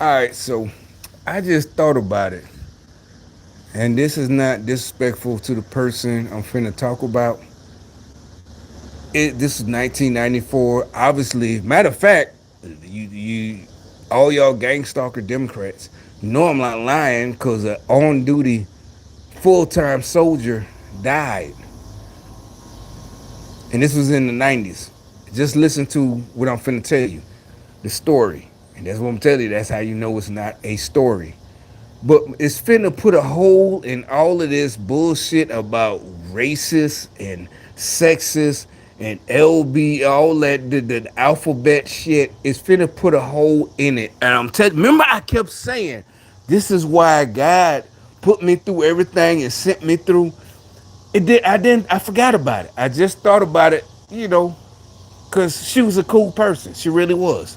All right, so I just thought about it, and this is not disrespectful to the person I'm finna talk about. This is 1994. Obviously, matter of fact, all y'all gang stalker Democrats, you know I'm not lying because an on duty full time soldier died, and this was in the 90s. Just listen to what I'm finna tell you, the story, and that's what I'm telling you. That's how you know it's not a story. But it's finna put a hole in all of this bullshit about racist and sexist and LB, all that the alphabet shit. It's finna put a hole in it. And I'm telling. Remember, I kept saying, this is why God put me through everything and sent me through. It did. I didn't. I forgot about it. I just thought about it. Because she was a cool person. She really was.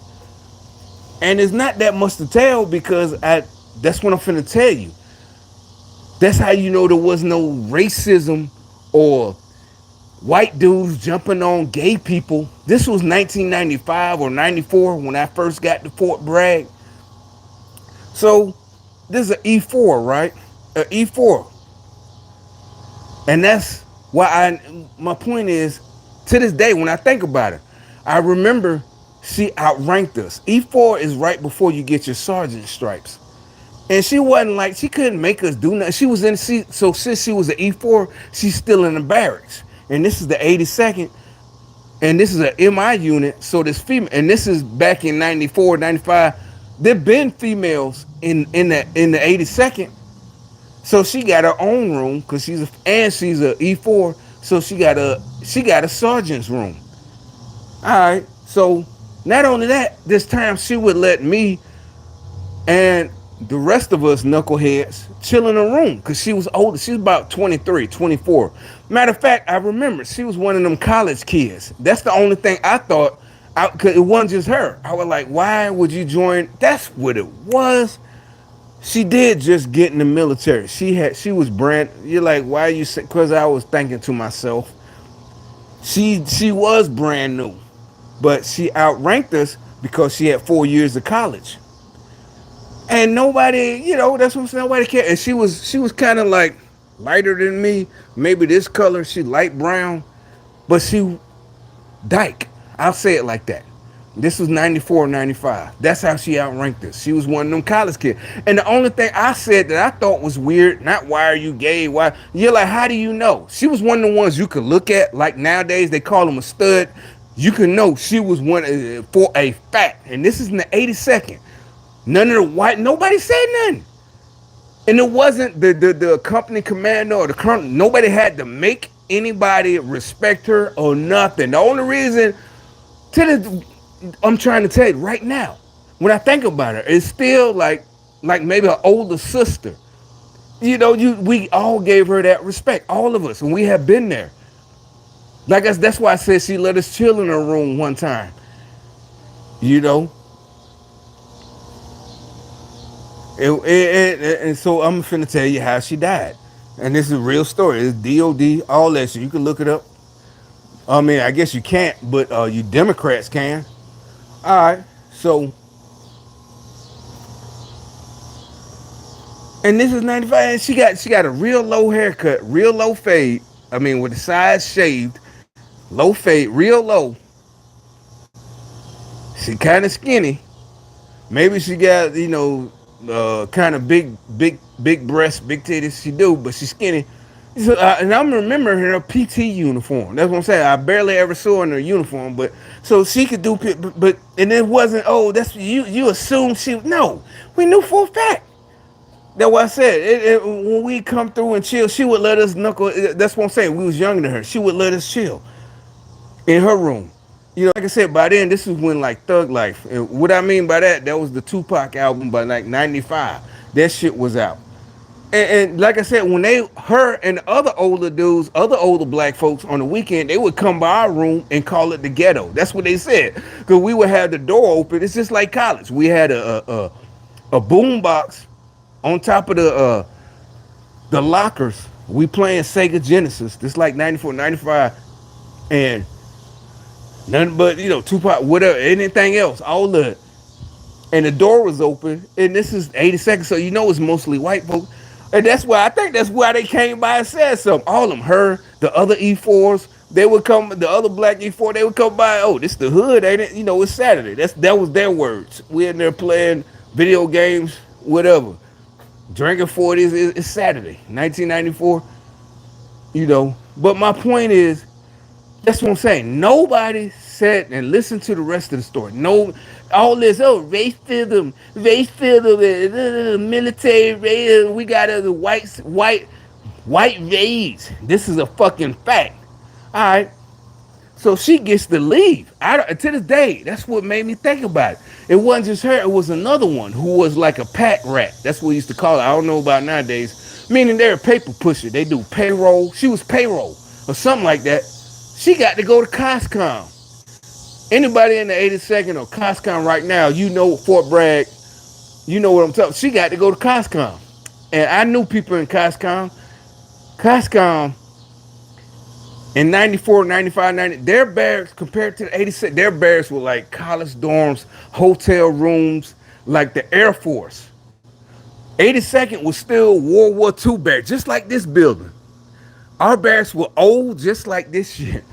And it's not that much to tell because I. That's what I'm finna tell you. That's how you know there was no racism or white dudes jumping on gay people. This was 1995 or 94 when I first got to Fort Bragg. So this is an E4, right? An E4. And that's why my point is, to this day, when I think about it, I remember she outranked us. E4 is right before you get your sergeant stripes. And she wasn't like, she couldn't make us do nothing. She was in, so since she was an E4, she's still in the barracks. And this is the 82nd, and this is an MI unit, so this female, and this is back in 94, 95. There've been females in the 82nd, so she got her own room because she's a E4, so she got a sergeant's room. All right, so not only that, this time she would let me and the rest of us knuckleheads chill in a room because she was older. She was about 23, 24. Matter of fact, I remember she was one of them college kids. That's the only thing I thought. Cause it wasn't just her. I was like, why would you join? That's what it was. She did just get in the military. She was brand. You're like, why are you? Because I was thinking to myself, she was brand new, but she outranked us because she had 4 years of college. And nobody, that's what I'm saying. Nobody cared. And she was kind of like lighter than me, maybe this color. She light brown, but she dyke. I'll say it like that. This was 94, 95. That's how she outranked us. She was one of them college kids. And the only thing I said that I thought was weird, not why are you gay? Why? You're like, how do you know? She was one of the ones you could look at. Like nowadays, they call them a stud. You can know she was one for a fact. And this is in the 82nd. None of the white, nobody said nothing. And it wasn't the company commander or the colonel. Nobody had to make anybody respect her or nothing. The only reason I'm trying to tell you right now, when I think about her, it's still like maybe an older sister. We all gave her that respect, all of us, and we have been there. That's why I said she let us chill in her room one time. You know, and so I'm finna tell you how she died. And this is a real story. It's DOD, all that shit. You can look it up. I mean, I guess you can't, but you Democrats can. All right. So, and this is 95. And she got a real low haircut, real low fade. I mean, with the sides shaved, low fade, real low. She kind of skinny. Maybe she got kind of big breasts, big titties. She do, but she's skinny. So, and I'm remembering her PT uniform. That's what I'm saying. I barely ever saw her in her uniform, but so she could do. But and it wasn't. Oh, that's you. You assume she. No, we knew for a fact. That's what I said. When we come through and chill, she would let us knuckle. That's what I'm saying. We was younger than her. She would let us chill in her room. Like I said, by then this was when like Thug Life. And what I mean by that, that was the Tupac album by like '95. That shit was out. And like I said, when her and other older dudes, other older black folks on the weekend, they would come by our room and call it the ghetto. That's what they said. Because we would have the door open. It's just like college. We had a boom box on top of the lockers. We playing Sega Genesis. This like 94, 95. And nothing but, Tupac, whatever, anything else. All the and the door was open, and this is 82nd, so you know it's mostly white folks. And that's why I think that's why they came by and said something. All of them, her, the other E4s, they would come, the other black E4, they would come by. Oh, this the hood, ain't it? You know, it's Saturday. That was their words. We in there playing video games, whatever, drinking 40s. It's Saturday, 1994. You know, but my point is, that's what I'm saying. Nobody said and listen to the rest of the story. No, all this racism, military racism. We got the white raids. This is a fucking fact. All right. So she gets to leave. To this day, that's what made me think about it. It wasn't just her. It was another one who was like a pack rat. That's what we used to call it. I don't know about nowadays. Meaning they're a paper pusher. They do payroll. She was payroll or something like that. She got to go to COSCOM. Anybody in the 82nd or COSCOM right now, you know Fort Bragg, you know what I'm talking. She got to go to COSCOM. And I knew people in COSCOM. COSCOM in 94, 95, 90, their barracks compared to the 86, their barracks were like college dorms, hotel rooms, like the Air Force. 82nd was still World War II barracks, just like this building. Our barracks were old, just like this shit.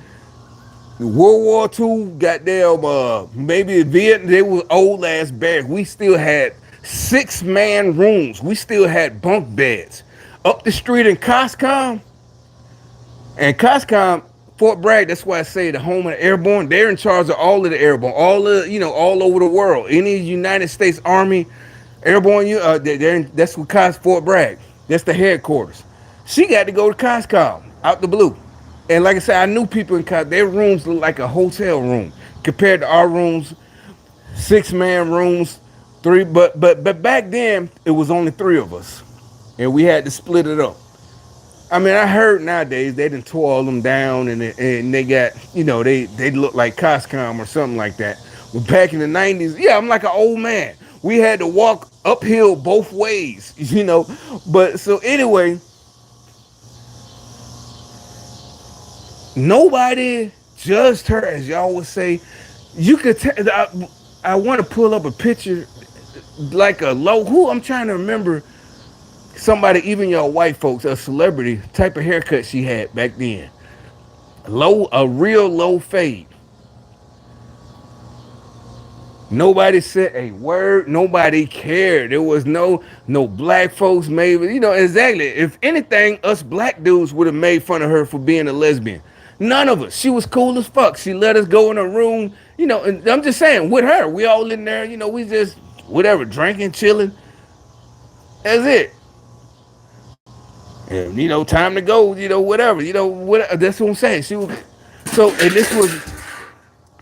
World War II, goddamn, maybe Vietnam, they were old ass barracks. We still had 6-man rooms. We still had bunk beds. Up the street in COSCOM, and COSCOM, Fort Bragg, that's why I say the home of the airborne. They're in charge of all of the airborne, all of, all over the world. Any United States Army airborne, that's what Fort Bragg. That's the headquarters. She got to go to COSCOM out the blue. And like I said, I knew people in COSCOM. Their rooms look like a hotel room compared to our rooms, 6-man rooms, three. But back then it was only 3 of us, and we had to split it up. I mean, I heard nowadays they done tore all them down, and they got, they look like Coscom or something like that. But back in the 90s, yeah, I'm like an old man. We had to walk uphill both ways, But so anyway, nobody judged her, as y'all would say. You could tell. I want to pull up a picture, like a low. Who I'm trying to remember. Somebody, even y'all white folks, a celebrity type of haircut she had back then. A real low fade. Nobody said a word. Nobody cared. There was no black folks made. Exactly. If anything, us black dudes would have made fun of her for being a lesbian. None of us. She was cool as fuck. She let us go in her room. And I'm just saying, with her, we all in there. We just whatever, drinking, chilling. That's it. And time to go. Whatever. Whatever. That's what I'm saying. She was. So, and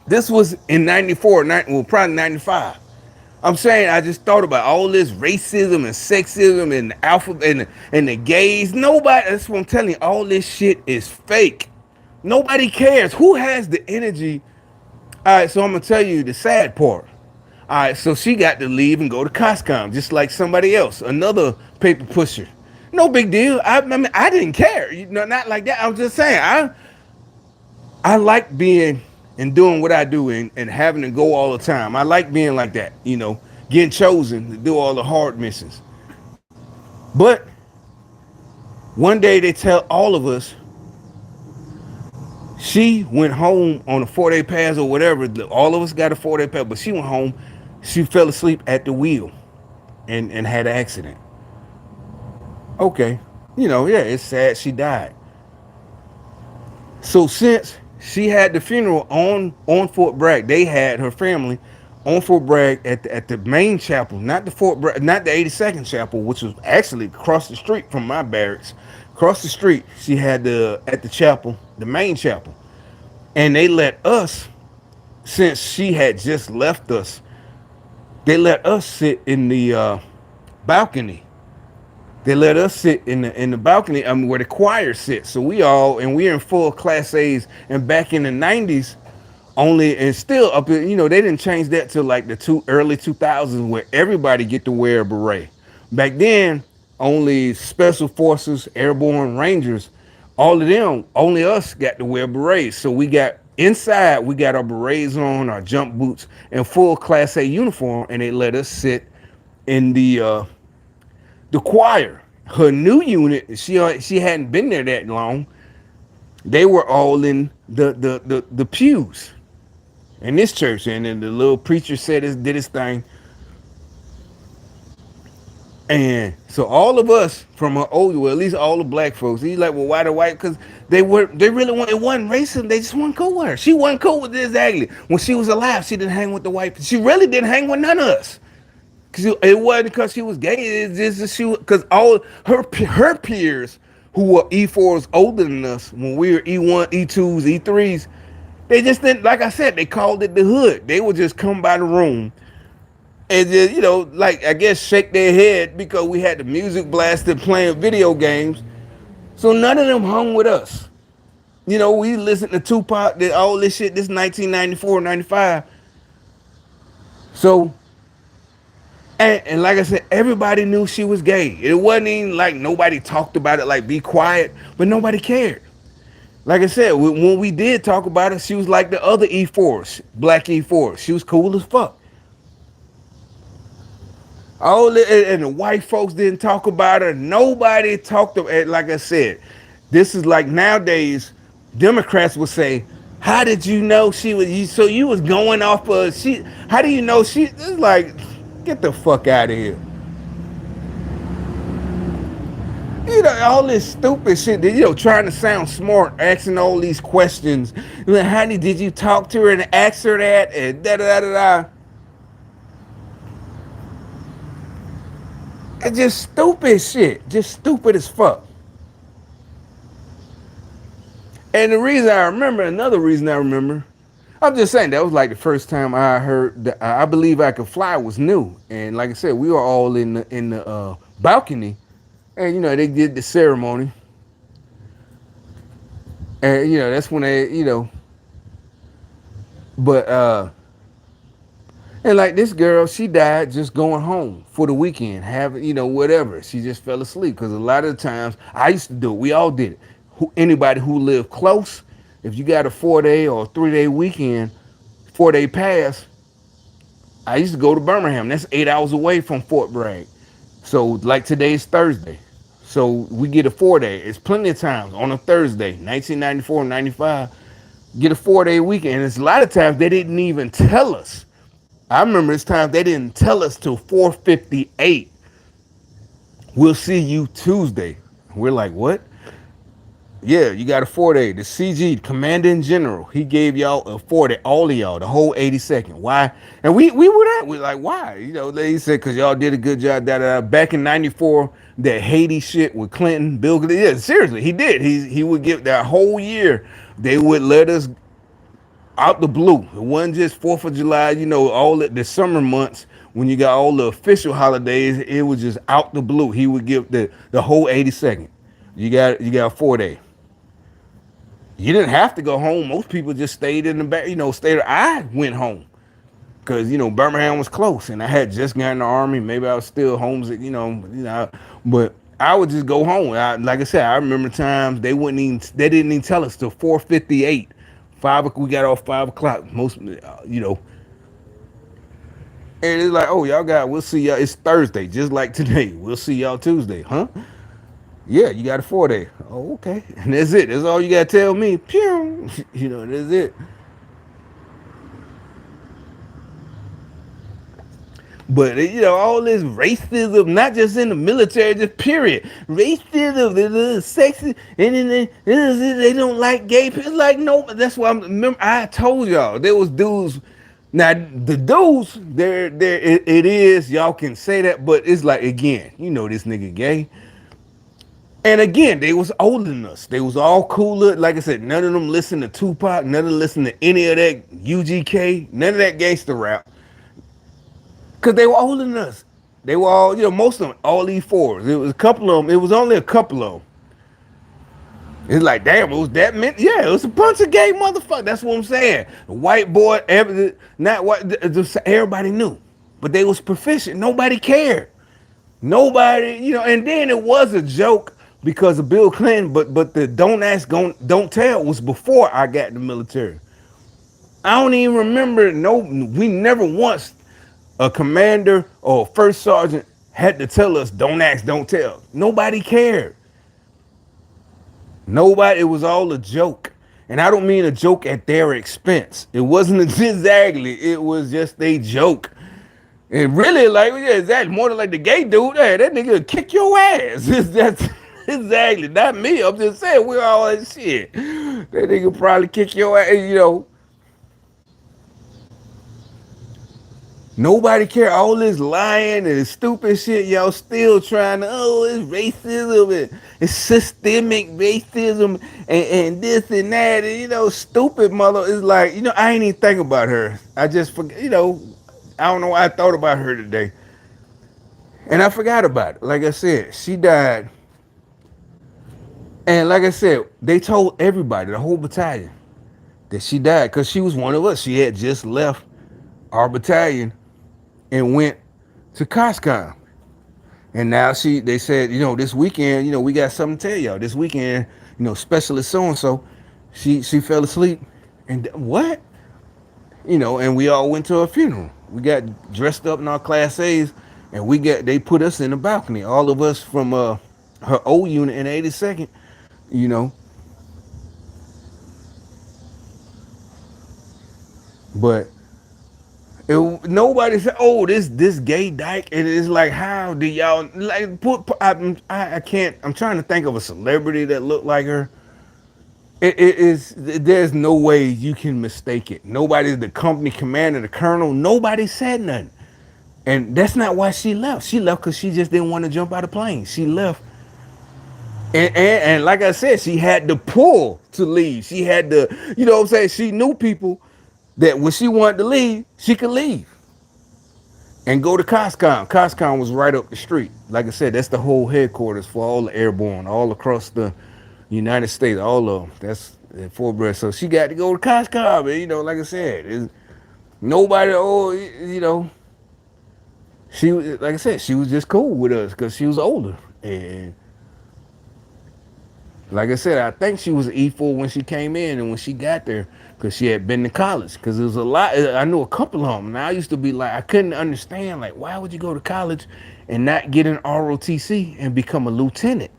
this was in 94, well, probably 95. I'm saying I just thought about all this racism and sexism and the alphabet and the gays. Nobody, that's what I'm telling you, all this shit is fake. Nobody cares. Who has the energy? All right, so I'm going to tell you the sad part. All right, so she got to leave and go to COSCOM, just like somebody else, another paper pusher. No big deal. I mean, I didn't care. Not like that. I'm just saying, I like being and doing what I do and having to go all the time. I like being like that, getting chosen to do all the hard missions. But one day they tell all of us she went home on a 4-day pass or whatever. All of us got a 4-day pass, but she went home. She fell asleep at the wheel and had an accident. Okay. Yeah, it's sad she died. So since she had the funeral on Fort Bragg, they had her family on Fort Bragg at the main chapel, not not the 82nd chapel, which was actually across the street from my barracks. Across the street, she had at the chapel, the main chapel, and they let us, since she had just left us, they let us sit in the balcony. They let us sit in the balcony, where the choir sits. So we're in full Class A's. And back in the 90s, only, and still up, they didn't change that till like the early 2000s, where everybody get to wear a beret. Back then, only Special Forces, Airborne, Rangers, all of them, only us got to wear berets. So we got Inside, we got our berets on, our jump boots, and full Class A uniform, and they let us sit in the choir. Her new unit, she hadn't been there that long. They were all in the pews in this church, and then the little preacher did his thing, and so all of us from her old, well, at least all the black folks, he's like, well, why the white? Because they really want, it wasn't racism. They just wasn't cool with her. She wasn't cool with this exactly. When she was alive, she didn't hang with the white. She really didn't hang with none of us. Cause it wasn't because she was gay. It's just that because all her peers who were E4s older than us when we were E1, E2s, E3s, they just didn't. Like I said, they called it the hood. They would just come by the room and just, like, I guess shake their head because we had the music blasted playing video games. So none of them hung with us. We listened to Tupac, all this shit, this 1994, 95. So, and like I said, everybody knew she was gay. It wasn't even like nobody talked about it, like be quiet, but nobody cared. Like I said, when we did talk about it, she was like the other E4s, black E4s. She was cool as fuck. And the white folks didn't talk about her. Nobody talked about it. Like I said, this is like nowadays, Democrats would say, how did you know she was, so you was going off of, how do you know it's like, get the fuck out of here. All this stupid shit, trying to sound smart, asking all these questions. Like, honey, did you talk to her and ask her that? And da da da da. It's just stupid shit. Just stupid as fuck. And another reason I remember, I'm just saying that was like the first time I heard that I Believe I Could Fly was new. And like I said, we were all in the balcony, and they did the ceremony, and that's when but and like this girl, she died just going home for the weekend, having, whatever. She just fell asleep because a lot of the times I used to do it. We all did it. Anybody who lived close, if you got a 4-day or 3-day weekend, 4-day pass, I used to go to Birmingham. That's 8 hours away from Fort Bragg. So like today's Thursday. So we get a 4-day. It's plenty of times on a Thursday, 1994, 95, get a 4-day weekend. And it's a lot of times they didn't even tell us. I remember this time they didn't tell us till 4:58. We'll see you Tuesday. We're like, what? Yeah, you got a 4-day. The CG, Commander in General, he gave y'all a 4-day, all of y'all, the whole 82nd. Why? And we were that. We like, why? They said, because y'all did a good job. Back in 94, that Haiti shit with Clinton, Bill Clinton. Yeah, seriously, he did. He would give that whole year, they would let us out the blue. It wasn't just 4th of July, all the summer months when you got all the official holidays, it was just out the blue. He would give the whole 82nd. You got a 4-day. You didn't have to go home. Most people just stayed in the back, I went home because, Birmingham was close and I had just gotten in the army. Maybe I was still homesick, but I would just go home. Like I said, I remember times they didn't even tell us till 4:58. We got off 5 o'clock. Most, and it's like, oh, we'll see y'all. It's Thursday, just like today. We'll see y'all Tuesday, huh? Yeah, you got a 4-day. Oh, okay. And that's it. That's all you got to tell me. Pew. That's it. But, all this racism, not just in the military, just period. Racism, sexist, and then they don't like gay people. It's like, no, that's why remember, I told y'all, there was dudes. Now, the dudes, it is, y'all can say that, but it's like, again, this nigga gay. And again, they was older than us. They was all cooler. Like I said, none of them listened to Tupac. None of them listened to any of that UGK. None of that gangster rap. Because they were older than us. They were all, most of them, all E4s. It was a couple of them. It was only a couple of them. It's like, damn, it was that many. Yeah, it was a bunch of gay motherfuckers. That's what I'm saying. The white boy, not white, everybody knew. But they was proficient. Nobody cared. Nobody, and then it was a joke because of Bill Clinton, but the don't ask, don't tell was before I got in the military. I don't even remember. No, we never once a commander or a first sergeant had to tell us don't ask, don't tell. Nobody cared. Nobody. It was all a joke, and I don't mean a joke at their expense. It wasn't exactly. It was just a joke. And really, like, yeah, exactly. More than like the gay dude, hey, that nigga would kick your ass. That's exactly not me. I'm just saying we're all that shit. That nigga probably kick your ass, you know. Nobody care. All this lying and stupid shit, y'all still trying to, oh, it's racism and it's systemic racism and this and that. And, you know, stupid mother is like, you know, I ain't even think about her. I just forget, you know, I don't know why I thought about her today. And I forgot about it. Like I said, she died. And like I said, they told everybody, the whole battalion, that she died because she was one of us. She had just left our battalion and went to Costco. And now they said, you know, this weekend, you know, we got something to tell y'all. This weekend, you know, specialist so and so, she fell asleep. And what? You know, and we all went to her funeral. We got dressed up in our class A's, and they put us in the balcony. All of us from her old unit in the 82nd, you know. But nobody said, "Oh, this gay dyke," and it's like, how do y'all like I can't. I'm trying to think of a celebrity that looked like her. It is. There's no way you can mistake it. Nobody, the company commander, the colonel, nobody said nothing, and that's not why she left. She left because she just didn't want to jump out of plane. She left, and like I said, she had the pull to leave. She had the, you know what I'm saying. She knew people that when she wanted to leave, she could leave and go to Costco. Costco was right up the street. Like I said, that's the whole headquarters for all the airborne, all across the United States, all of them. That's at Fort Bragg. So she got to go to Costco, but you know, like I said, nobody. Oh, you know, she was like I said, she was just cool with us because she was older, and like I said, I think she was an E4 when she came in and when she got there because she had been to college. Because there was a lot. I knew a couple of them. Now I used to be like, I couldn't understand, like, why would you go to college and not get an ROTC and become a lieutenant?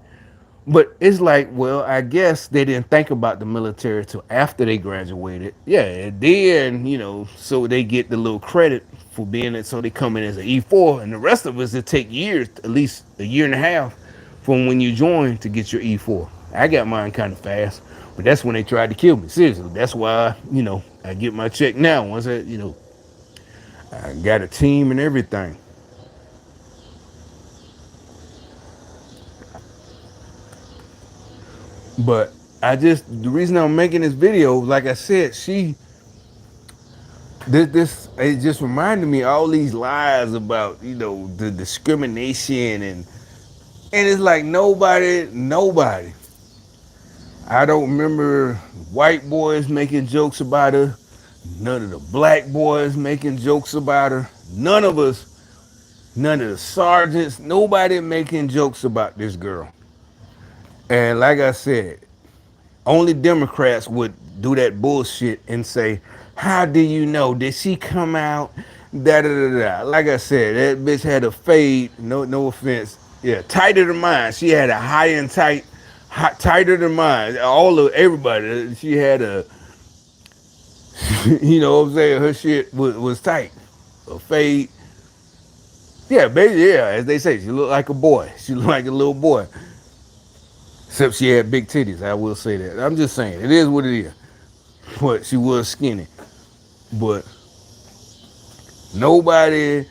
But it's like, well, I guess they didn't think about the military till after they graduated. Yeah, and then, you know, so they get the little credit for being it. So they come in as an E4, and the rest of us, it take years, at least a year and a half from when you join to get your E4. I got mine kind of fast, but that's when they tried to kill me. Seriously, that's why, you know, I get my check now. Once I, you know, I got a team and everything. But the reason I'm making this video, like I said, this it just reminded me of all these lies about, you know, the discrimination and it's like nobody. I don't remember white boys making jokes about her. None of the black boys making jokes about her. None of us, none of the sergeants, nobody making jokes about this girl. And like I said, only Democrats would do that bullshit and say, how do you know? Did she come out? Da da da da. Like I said, that bitch had a fade. No offense. Yeah, tighter than mine. She had a high and tight, tighter than mine. All of everybody. She had a, you know what I'm saying? Her shit was tight. A fade. Yeah, baby. Yeah, as they say, she looked like a boy. She looked like a little boy. Except she had big titties. I will say that. I'm just saying, it is what it is. But she was skinny. But nobody,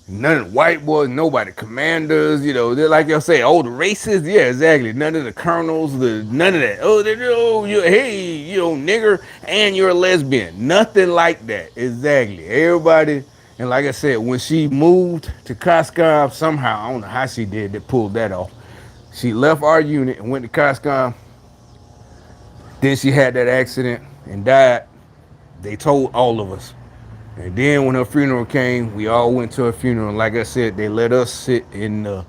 none of the white boys, nobody, commanders, you know, they're like y'all say, oh, the racists, yeah, exactly. None of the colonels, none of that. Oh, you, hey, you know, nigger, and you're a lesbian. Nothing like that. Exactly. Everybody, and like I said, when she moved to Costco, somehow, I don't know how she did that, pulled that off. She left our unit and went to Costco. Then she had that accident and died. They told all of us. And then when her funeral came, we all went to her funeral. Like I said, they let us sit in the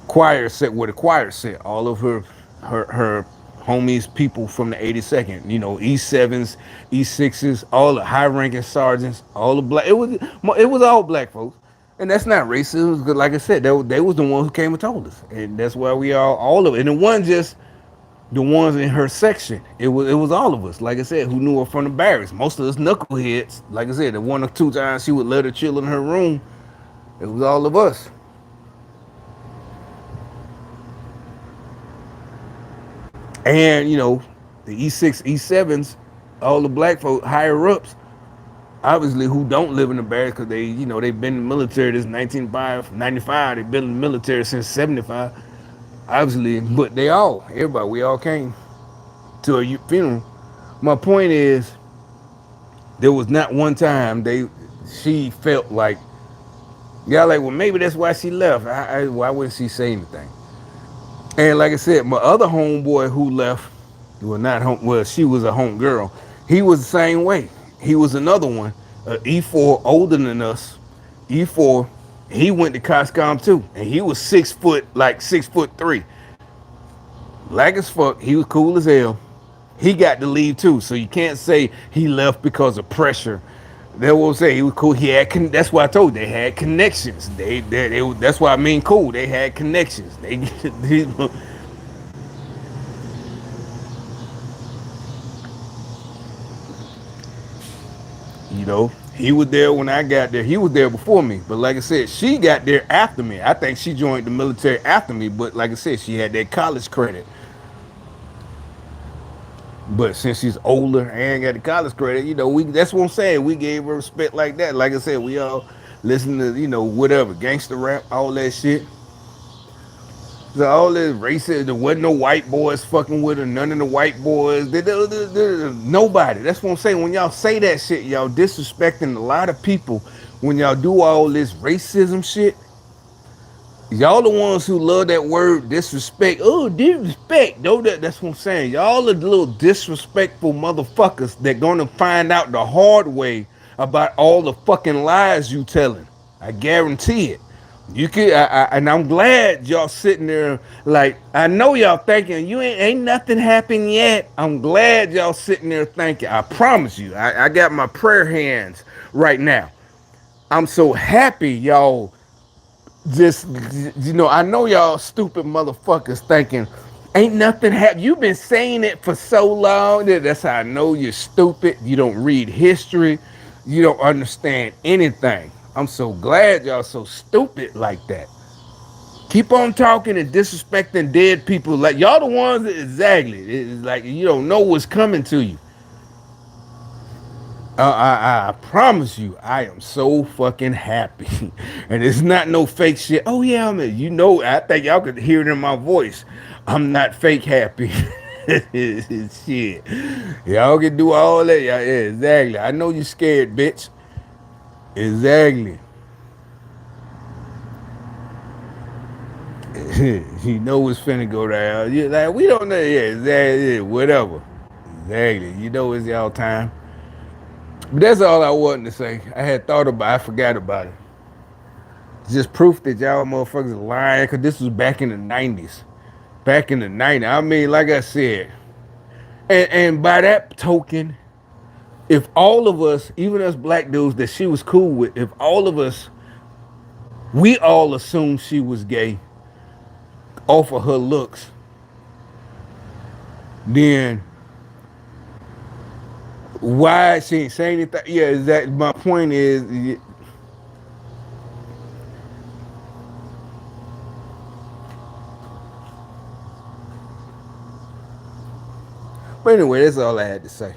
choir set where the choir sat. All of her homies, people from the 82nd, E7s, E6s, all the high-ranking sergeants, all the black. It was all black folks, and that's not racist. Because, like I said, they was the ones who came and told us, and that's why we all of it. And it wasn't just the ones in her section. It was all of us. Like I said, who knew her from the barracks. Most of us knuckleheads. Like I said, the 1 or 2 times she would let her chill in her room. It was all of us. And the E6, E7s, all the black folk higher ups, obviously who don't live in the barracks because they've been in the military this 1995. They've been in the military since 75. Obviously, but everybody, we all came to a funeral. My point is, there was not one time she felt like, yeah, like, well, maybe that's why she left. Why wouldn't she say anything? And like I said, my other homeboy who left, she was a home girl. He was the same way. He was another one, E4, older than us. E4, he went to Coscom too, and he was 6 foot, like 6'3", black as fuck. He was cool as hell. He got to leave too, so you can't say he left because of pressure. They will say he was cool. That's why I told you, they had connections. That's why I mean cool. They had connections. He was there when I got there. He was there before me. But like I said, she got there after me. I think she joined the military after me. But like I said, she had that college credit. But since she's older and got the college credit, that's what I'm saying. We gave her respect like that. Like I said, we all listen to, whatever, gangster rap, all that shit. So all this racist, there wasn't no white boys fucking with her, none of the white boys. Nobody. That's what I'm saying. When y'all say that shit, y'all disrespecting a lot of people. When y'all do all this racism shit, y'all the ones who love that word disrespect. Oh, disrespect. That's what I'm saying. Y'all are the little disrespectful motherfuckers that gonna find out the hard way about all the fucking lies you telling. I guarantee it. You could, and I'm glad y'all sitting there. Like, I know y'all thinking you ain't nothing happened yet. I'm glad y'all sitting there thinking. I promise you, I got my prayer hands right now. I'm so happy y'all just, I know y'all stupid motherfuckers thinking ain't nothing happened. You've been saying it for so long. That's how I know you're stupid. You don't read history. You don't understand anything. I'm so glad y'all so stupid like that. Keep on talking and disrespecting dead people. Like, y'all the ones that, exactly. It's like you don't know what's coming to you. I promise you, I am so fucking happy. And it's not no fake shit. Oh yeah, I think y'all could hear it in my voice. I'm not fake happy. Shit. Y'all can do all that. Yeah, exactly. I know you scared, bitch. Exactly. You know it's finna go down. You like, we don't know. Yeah, exactly. Whatever. Exactly. You know it's y'all time. But that's all I wanted to say. I forgot about it. Just proof that y'all motherfuckers are lying, because this was back in the 90s. Back in the 90s. I mean, like I said, and by that token, if all of us, even us black dudes that she was cool with, if all of us, we all assumed she was gay off of her looks, then why she ain't saying anything? Yeah, exactly. My point is, but anyway, that's all I had to say.